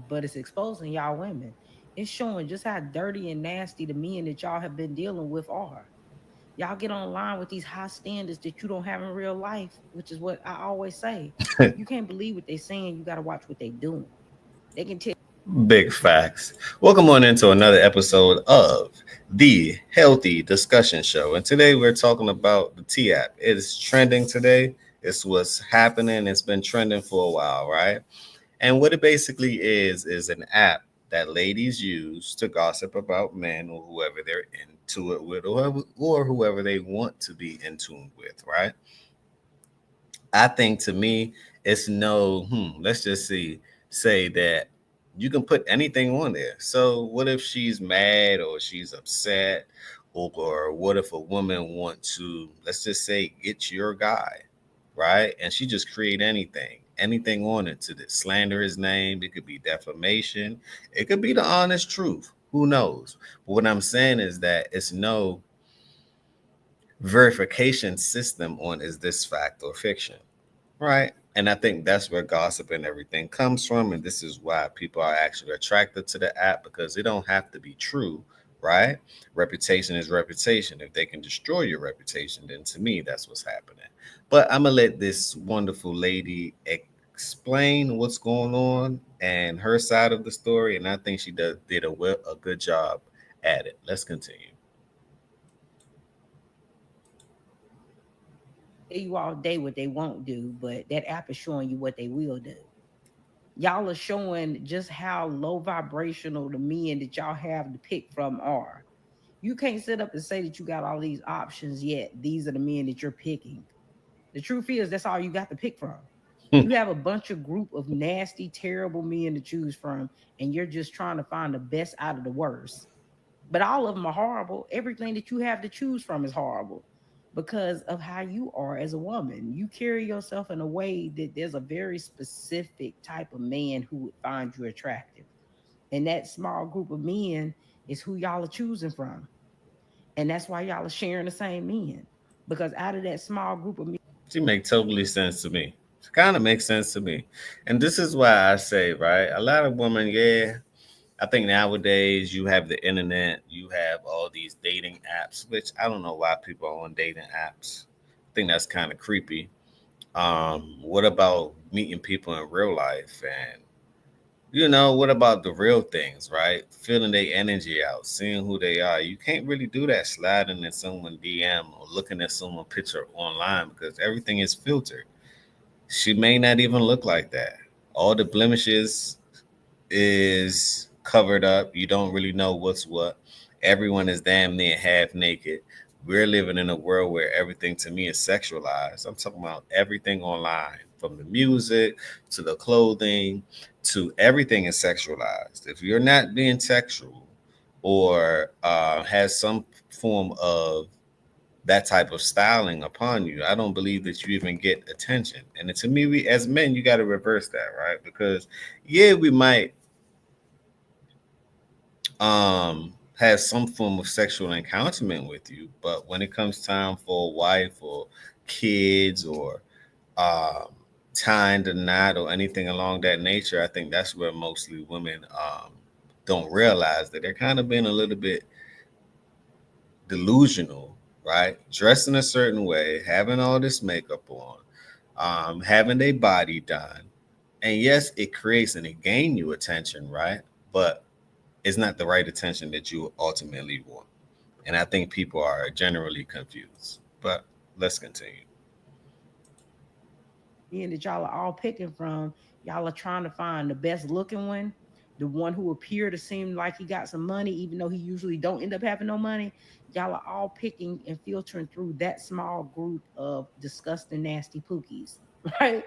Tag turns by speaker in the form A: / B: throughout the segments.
A: but it's exposing y'all women. It's showing just how dirty and nasty the men that y'all have been dealing with are. Y'all get online with these high standards that you don't have in real life, which is what I always say. You can't believe what they're saying. You got to watch what they're doing. They can tell.
B: Big facts. Welcome on into another episode of the Healthy Discussion Show. And today we're talking about the T app. It is trending today. It's what's happening. It's been trending for a while, right? And what it basically is an app that ladies use to gossip about men or whoever they're into it with, or whoever they want to be in tune with, right? I think to me, it's no, let's just say that you can put anything on there. So what if she's mad or she's upset? Or what if a woman want to, let's just say, get your guy, right? And she just create anything on it to slander his name. It could be defamation. It could be the honest truth. Who knows? But what I'm saying is that it's no verification system on is this fact or fiction. Right. And I think that's where gossip and everything comes from. And this is why people are actually attracted to the app because it don't have to be true. Right. Reputation is reputation. If they can destroy your reputation, then to me, that's what's happening. But I'm going to let this wonderful lady explain what's going on and her side of the story. And I think she did a good job at it. Let's continue.
A: Tell you all day what they won't do, but that app is showing you what they will do. Y'all are showing just how low vibrational the men that y'all have to pick from are. You can't sit up and say that you got all these options yet. These are the men that you're picking. The truth is, that's all you got to pick from. You have a bunch of group of nasty, terrible men to choose from, and you're just trying to find the best out of the worst. But all of them are horrible. Everything that you have to choose from is horrible because of how you are as a woman. You carry yourself in a way that there's a very specific type of man who would find you attractive. And that small group of men is who y'all are choosing from. And that's why y'all are sharing the same men. Because out of that small group of men,
B: She make totally sense to me. It kind of makes sense to me. And this is why I say, right, a lot of women, yeah, I think nowadays you have the internet, you have all these dating apps, which I don't know why people are on dating apps. I think that's kind of creepy. What about meeting people in real life? And what about the real things, right? Feeling their energy out, seeing who they are. You can't really do that sliding in someone DM or looking at someone picture online because everything is filtered. She may not even look like that. All the blemishes is covered up. You don't really know what's what. Everyone is damn near half naked. We're living in a world where everything to me is sexualized. I'm talking about everything online, from the music to the clothing to everything is sexualized. If you're not being sexual or has some form of that type of styling upon you, I don't believe that you even get attention. And to me, we as men, you got to reverse that, right? Because yeah, we might have some form of sexual encounterment with you, but when it comes time for a wife or kids or um, tying the knot or anything along that nature, I think that's where mostly women don't realize that they're kind of being a little bit delusional, right? Dressing a certain way, having all this makeup on, having their body done. And yes, it creates and it gain you attention, right? But it's not the right attention that you ultimately want. And I think people are generally confused. But let's continue.
A: that y'all are all picking from, y'all are trying to find the best looking one, the one who appear to seem like he got some money, even though he usually don't end up having no money. Y'all are all picking and filtering through that small group of disgusting, nasty pookies, right?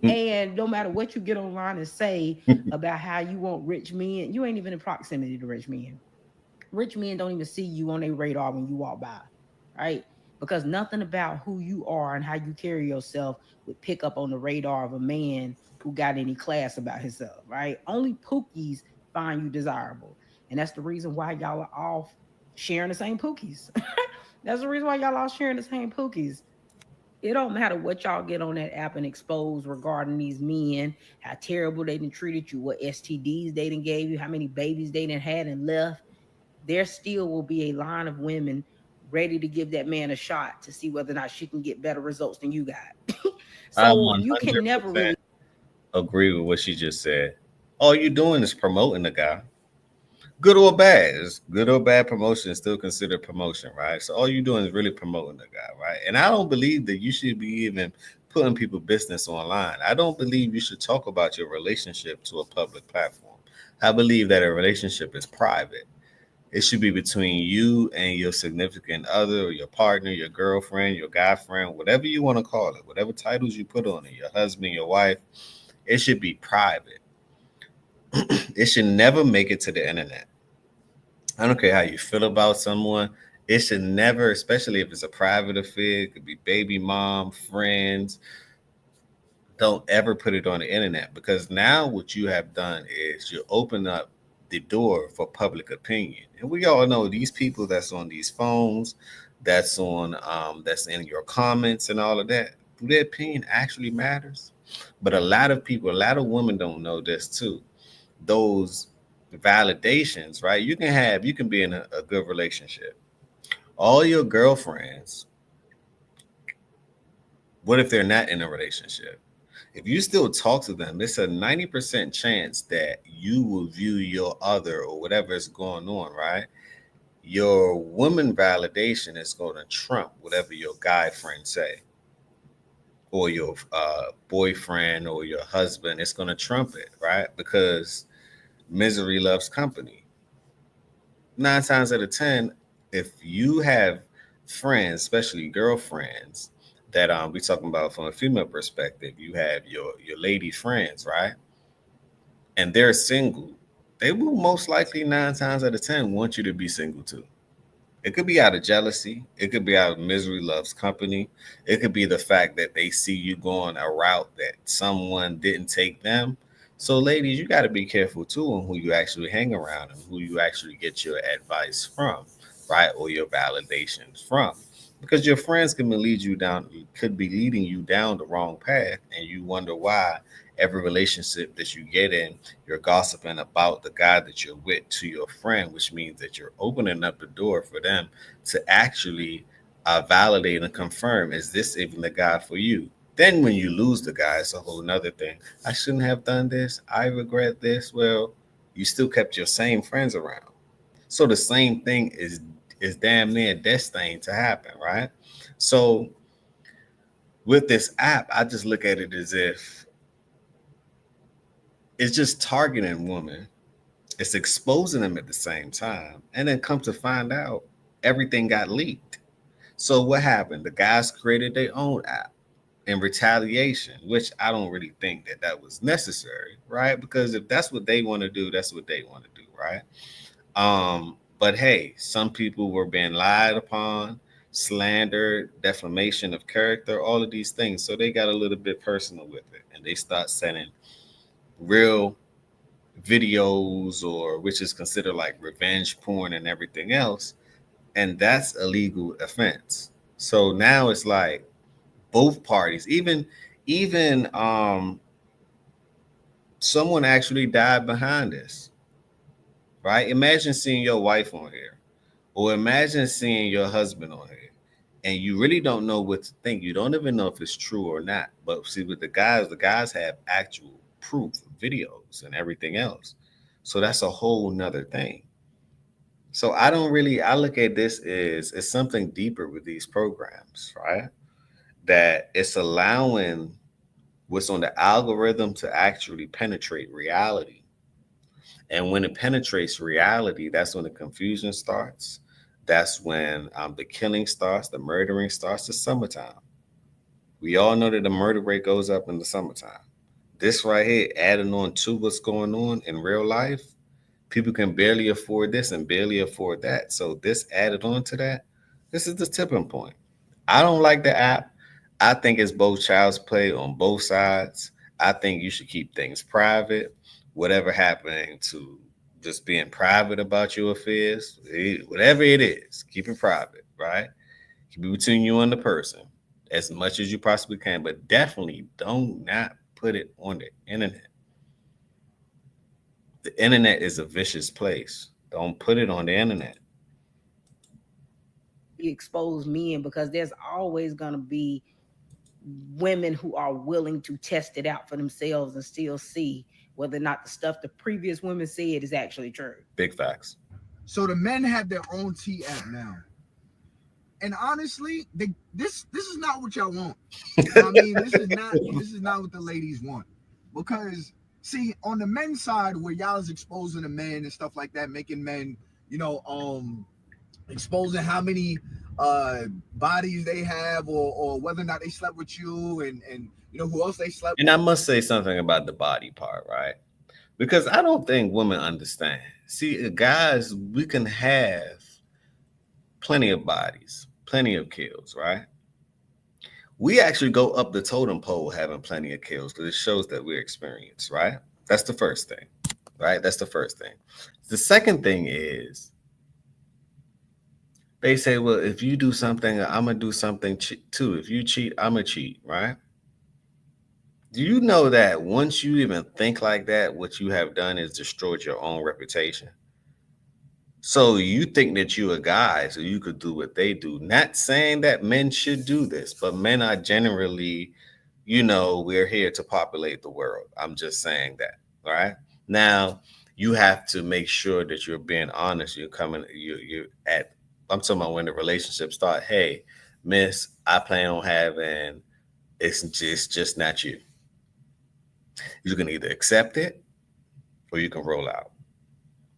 A: And no matter what you get online and say about how you want rich men, you ain't even in proximity to rich men. Rich men don't even see you on their radar when you walk by, right? Because nothing about who you are and how you carry yourself would pick up on the radar of a man who got any class about himself, right? Only pookies find you desirable. And that's the reason why y'all are all sharing the same pookies. That's the reason why y'all all sharing the same pookies. It don't matter what y'all get on that app and expose regarding these men, how terrible they done treated you, what STDs they done gave you, how many babies they done had and left. There still will be a line of women ready to give that man a shot to see whether or not she can get better results than you got.
B: I
A: So you can never
B: 100%
A: really.
B: agree with what she just said. All you're doing is promoting the guy. Good or bad, is good or bad promotion is still considered promotion, right? So all you're doing is really promoting the guy, right? And I don't believe that you should be even putting people business online. I don't believe you should talk about your relationship to a public platform. I believe that a relationship is private. It should be between you and your significant other or your partner, your girlfriend, your guy friend, whatever you want to call it, whatever titles you put on it, your husband, your wife. It should be private. It should never make it to the internet. I don't care how you feel about someone. It should never, especially if it's a private affair, it could be baby mom, friends. Don't ever put it on the internet because now what you have done is you open up the door for public opinion. And we all know these people that's on these phones, that's in your comments and all of that. Do their opinion actually matters? But a lot of people, a lot of women don't know this too. Those validations, right? You can be in a good relationship. All your girlfriends, what if they're not in a relationship? If you still talk to them, it's a 90% chance that you will view your other or whatever is going on, right? Your woman validation is going to trump whatever your guy friends say or your boyfriend or your husband. It's going to trump it, right? Because misery loves company. 9 times out of 10, if you have friends, especially girlfriends, that we talking about from a female perspective, you have your lady friends, right? And they're single, they will most likely 9 times out of 10 want you to be single too. It could be out of jealousy. It could be out of misery loves company. It could be the fact that they see you going a route that someone didn't take them. So, ladies, you got to be careful too on who you actually hang around and who you actually get your advice from, right? Or your validations from. Because your friends can lead you down, could be leading you down the wrong path, and you wonder why every relationship that you get in, you're gossiping about the guy that you're with to your friend, which means that you're opening up the door for them to actually validate and confirm, is this even the guy for you? Then when you lose the guy, it's a whole nother thing. I shouldn't have done this. I regret this. Well, you still kept your same friends around. So the same thing is damn near destined to happen, right? So with this app, I just look at it as if it's just targeting women. It's exposing them at the same time. And then come to find out, everything got leaked. So what happened? The guys created their own app in retaliation, which I don't really think that that was necessary, right? Because if that's what they want to do, that's what they want to do, right? But hey, some people were being lied upon, slandered, defamation of character, all of these things. So they got a little bit personal with it, and they start sending real videos, or which is considered like revenge porn and everything else, and that's a legal offense. So now it's like both parties, even someone actually died behind this, right? Imagine seeing your wife on here, or imagine seeing your husband on here, and you really don't know what to think. You don't even know if it's true or not. But see, with the guys have actual proof, videos, and everything else. So that's a whole nother thing. So I look at this as it's something deeper with these programs, right? That it's allowing what's on the algorithm to actually penetrate reality. And when it penetrates reality, that's when the confusion starts. That's when the killing starts, the murdering starts. The summertime. We all know that the murder rate goes up in the summertime. This right here, adding on to what's going on in real life, people can barely afford this and barely afford that. So this added on to that, this is the tipping point. I don't like the app. I think it's both child's play on both sides. I think you should keep things private. Whatever happening to just being private about your affairs, whatever it is, keep it private, right? Keep it between you and the person. as much as you possibly can, but definitely don't not put it on the internet. The internet is a vicious place. Don't put it on the internet.
A: Expose men, because there's always going to be women who are willing to test it out for themselves and still see whether or not the stuff the previous women said is actually true.
B: Big facts.
C: So the men have their own T app now. And honestly, this is not what y'all want. I mean, this is not what the ladies want. Because see, on the men's side, where y'all is exposing the men and stuff like that, making men, you know, exposing how many bodies they have, or whether or not they slept with you, and you know who else they slept
B: And I must say something about the body part, right? Because I don't think women understand. See, guys, we can have plenty of bodies, plenty of kills, right? We actually go up the totem pole having plenty of kills because it shows that we're experienced, right? That's the first thing, right? That's the first thing. The second thing is they say, well, if you do something, I'm going to do something too. If you cheat, I'm going to cheat, right? Do you know that once you even think like that, what you have done is destroyed your own reputation? So you think that you a guy, so you could do what they do. Not saying that men should do this, but men are generally, we're here to populate the world. I'm just saying that. All right. Now you have to make sure that you're being honest. You're coming. You at. I'm talking about when the relationship start. Hey, Miss, I plan on having. It's just not you. You can either accept it or you can roll out.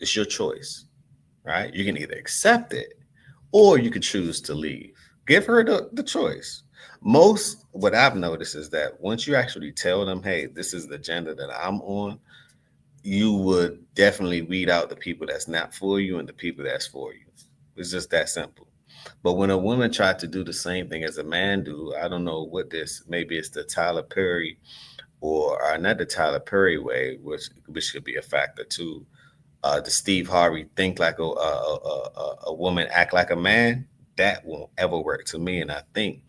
B: It's your choice, right? You can either accept it or you could choose to leave. Give her the choice. Most, what I've noticed is that once you actually tell them, hey, this is the agenda that I'm on, you would definitely weed out the people that's not for you and the people that's for you. It's just that simple. But when a woman tried to do the same thing as a man do, I don't know what this, maybe it's the Tyler Perry or not the Tyler Perry way, which could be a factor too. The Steve Harvey think like a woman, act like a man. That won't ever work to me. And I think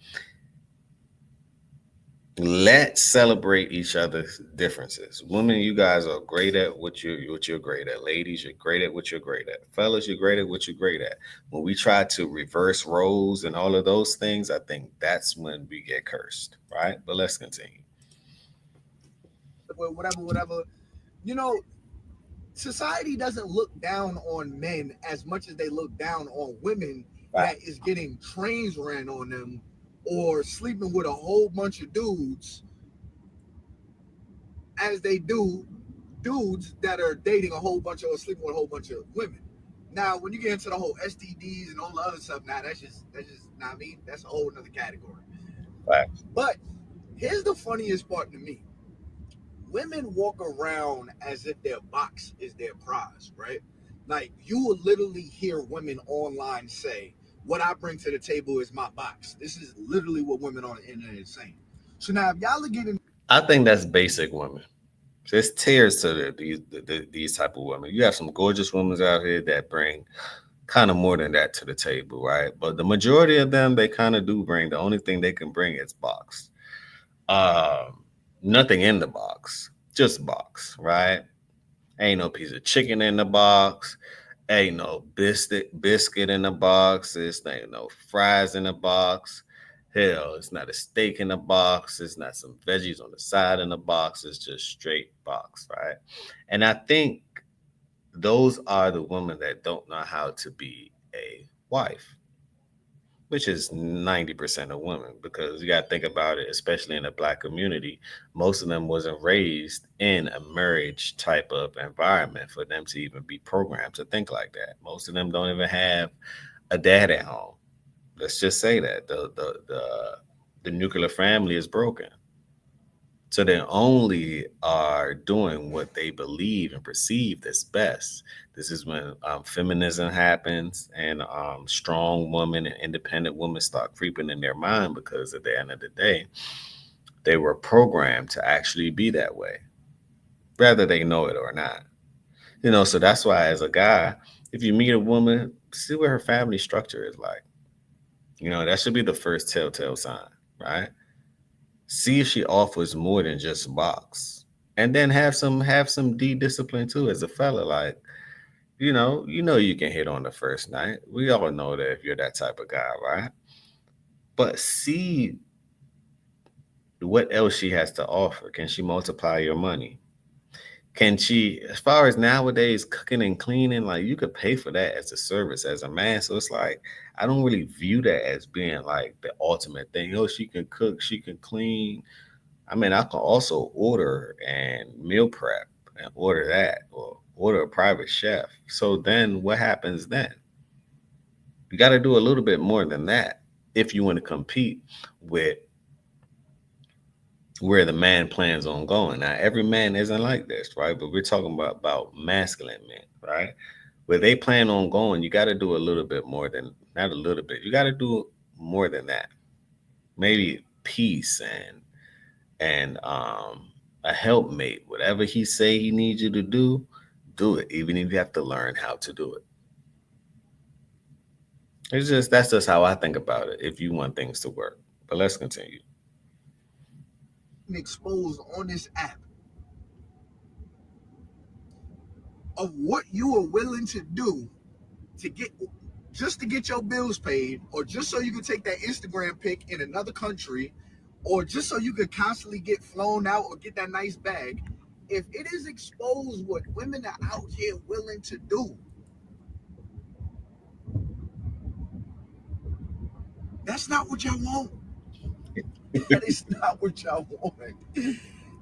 B: let's celebrate each other's differences. Women, you guys are great at what you're great at. Ladies, you're great at what you're great at. Fellas, you're great at what you're great at. When we try to reverse roles and all of those things, I think that's when we get cursed, right? But let's continue.
C: whatever. You know, society doesn't look down on men as much as they look down on women
B: Right.
C: that is getting trains ran on them or sleeping with a whole bunch of dudes as they do dudes that are dating a whole bunch of or sleeping with a whole bunch of women. Now, when you get into the whole STDs and all the other stuff, now that's just not I mean. That's a whole another category.
B: Right.
C: But here's the funniest part to me: women walk around as if their box is their prize, right? Like you will literally hear women online say, "What I bring to the table is my box." This is literally what women on the internet is saying. So now, if y'all are getting
B: I think that's basic women. There's tears to these type of women. You have some gorgeous women out here that bring kind of more than that to the table, right? But the majority of them, they kind of do bring. The only thing they can bring is box. Nothing in the box, just box, right? Ain't no piece of chicken in the box. Ain't no biscuit in the box. It's ain't no fries in the box. Hell, it's not a steak in the box. It's not some veggies on the side in the box. It's just straight box, right? And I think those are the women that don't know how to be a wife, which is 90% of women, because you got to think about it, especially in the black community. Most of them wasn't raised in a marriage type of environment for them to even be programmed to think like that. Most of them don't even have a dad at home. Let's just say that the nuclear family is broken. So they only are doing what they believe and perceive as best. This is when feminism happens and strong women and independent women start creeping in their mind, because at the end of the day, they were programmed to actually be that way, whether they know it or not. So that's why, as a guy, if you meet a woman, see what her family structure is like. That should be the first telltale sign. right? See if she offers more than just box. And then have some D discipline too as a fella. Like, you know you can hit on the first night. We all know that if you're that type of guy, right? But see what else she has to offer. Can she multiply your money? Can she, as far as nowadays, cooking and cleaning, like you could pay for that as a service as a man. So it's like, I don't really view that as being like the ultimate thing. Oh, she can cook, she can clean. I mean, I can also order and meal prep and order that or order a private chef. So then what happens then? You got to do a little bit more than that if you want to compete with where the man plans on going. Now, every man isn't like this, right? But we're talking about masculine men, right? Where they plan on going, you got to do a little bit more than, not a little bit. You got to do more than that. Maybe peace and a helpmate. Whatever he say he needs you to do it. Even if you have to learn how to do it. It's just that's just how I think about it. If you want things to work, but let's continue.
C: Exposed on this app of what you are willing to do to get just to get your bills paid, or just so you can take that Instagram pic in another country, or just so you could constantly get flown out or get that nice bag. If it is exposed what women are out here willing to do, that's not what y'all want. That is not what y'all want.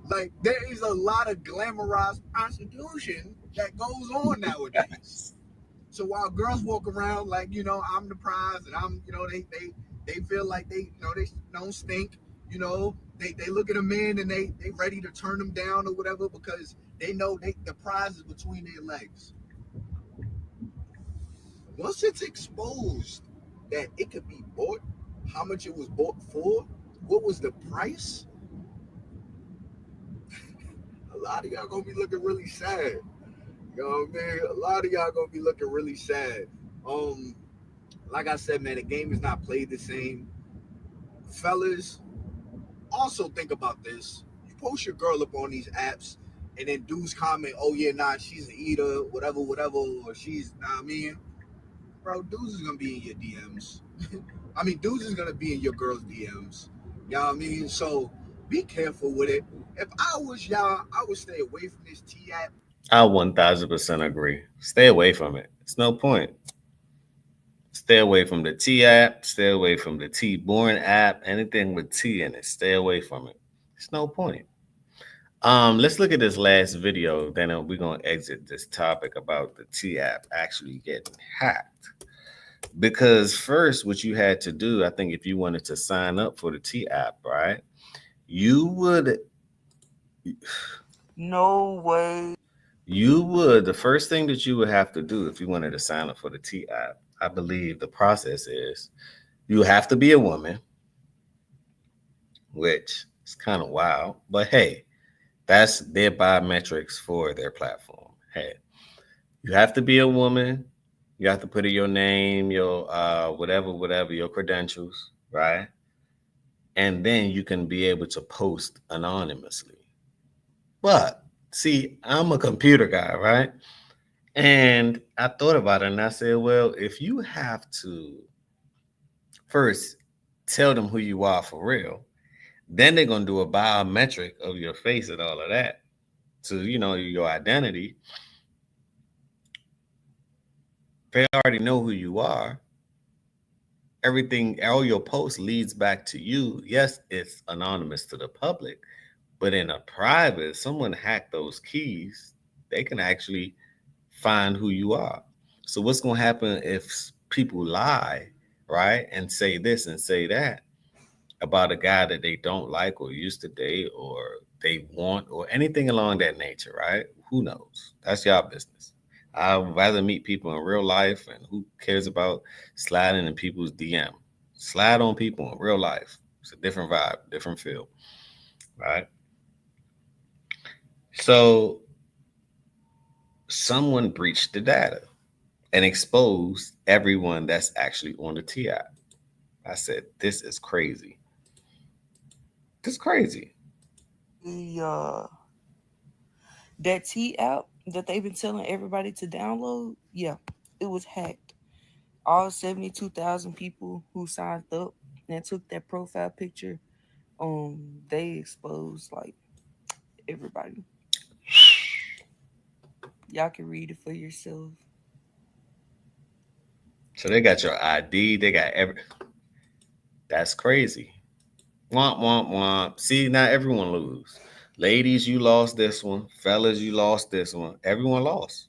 C: Like, there is a lot of glamorized prostitution that goes on nowadays. So while girls walk around like, I'm the prize, and I'm, they feel like they don't stink, they look at a man and they ready to turn them down or whatever, because they know the prize is between their legs. Once it's exposed that it could be bought, how much it was bought for, what was the price, a lot of y'all gonna be looking really sad. You know what I mean? A lot of y'all gonna be looking really sad. Um, like I said, man, the game is not played the same. Fellas, also think about this. You post your girl up on these apps, and then dudes comment, "Oh yeah, nah, she's an eater, whatever, whatever," or she's, nah, I mean, bro, dudes is gonna be in your DMs. I mean, dudes is gonna be in your girl's DMs. You know what I mean? So be careful with it. If I was y'all, I would stay away from this T app.
B: I 1000% agree. Stay away from it. It's no point. Stay away from the T app. Stay away from the T born app. Anything with T in it, stay away from it. It's no point. Let's look at this last video. Then we're gonna exit this topic about the T app actually getting hacked. Because first, what you had to do, I think, if you wanted to sign up for the T app, right, you would,
D: No way.
B: the first thing that you would have to do if you wanted to sign up for the T app, I believe the process is you have to be a woman, which is kind of wild, but hey, that's their biometrics for their platform. Hey, you have to be a woman. You have to put in your name, your whatever, your credentials, right? And then you can be able to post anonymously. But see, I'm a computer guy, right? And I thought about it and I said, well, if you have to first tell them who you are for real, then they're gonna do a biometric of your face and all of that to your identity. They already know who you are. Everything, all your posts leads back to you. Yes, it's anonymous to the public, but in a private, someone hacked those keys, they can actually find who you are. So what's going to happen if people lie, right, and say this and say that about a guy that they don't like or used to date or they want or anything along that nature, right? Who knows? That's y'all business. I'd rather meet people in real life, and who cares about sliding in people's DM? Slide on people in real life. It's a different vibe, different feel, right? So someone breached the data and exposed everyone that's actually on the T app. I said, this is crazy. That's crazy.
D: The that T app that they've been telling everybody to download, yeah, it was hacked. All 72,000 people who signed up and took that profile picture, they exposed like everybody. Y'all can read it for yourself.
B: So they got your ID. They got every. That's crazy. Womp womp womp. See, now everyone lose. Ladies, you lost this one. Fellas, you lost this one. Everyone lost.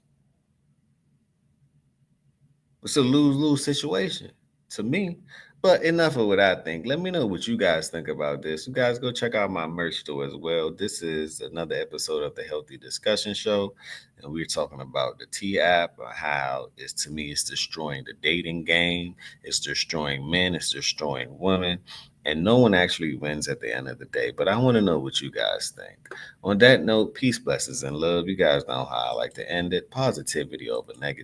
B: It's a lose-lose situation to me. But enough of what I think. Let me know what you guys think about this. You guys go check out my merch store as well. This is another episode of the Healthy Discussion Show. And we're talking about the T app, how it's, to me, it's destroying the dating game. It's destroying men. It's destroying women. And no one actually wins at the end of the day. But I want to know what you guys think. On that note, peace, blessings, and love. You guys know how I like to end it. Positivity over negativity.